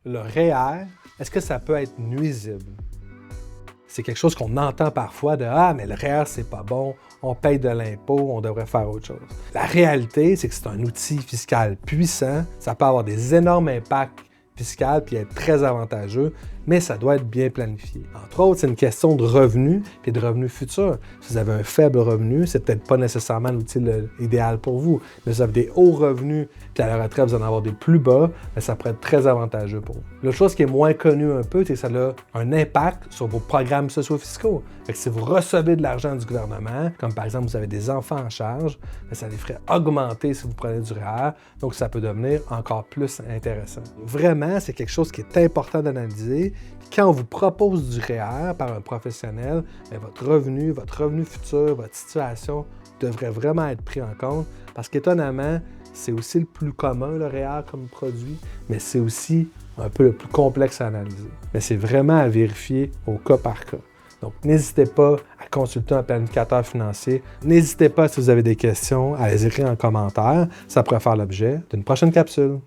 Le REER, est-ce que ça peut être nuisible? C'est quelque chose qu'on entend parfois de « Ah, mais le REER, c'est pas bon, on paye de l'impôt, on devrait faire autre chose ». La réalité, c'est que c'est un outil fiscal puissant, ça peut avoir des énormes impacts fiscaux puis être très avantageux, mais ça doit être bien planifié. Entre autres, c'est une question de revenus et de revenus futurs. Si vous avez un faible revenu, c'est peut-être pas nécessairement l'outil idéal pour vous. Mais si vous avez des hauts revenus puis à la retraite, vous en avoir des plus bas, bien, ça pourrait être très avantageux pour vous. L'autre chose qui est moins connue un peu, c'est que ça a un impact sur vos programmes socio-fiscaux. Fait que si vous recevez de l'argent du gouvernement, comme par exemple vous avez des enfants en charge, bien, ça les ferait augmenter si vous prenez du REER, donc ça peut devenir encore plus intéressant. Vraiment, c'est quelque chose qui est important d'analyser. Quand on vous propose du REER par un professionnel, bien, votre revenu futur, votre situation devrait vraiment être pris en compte parce qu'étonnamment, c'est aussi le plus commun, le REER comme produit, mais c'est aussi un peu le plus complexe à analyser. Mais c'est vraiment à vérifier au cas par cas. Donc, n'hésitez pas à consulter un planificateur financier. N'hésitez pas, si vous avez des questions, à les écrire en commentaire. Ça pourrait faire l'objet d'une prochaine capsule.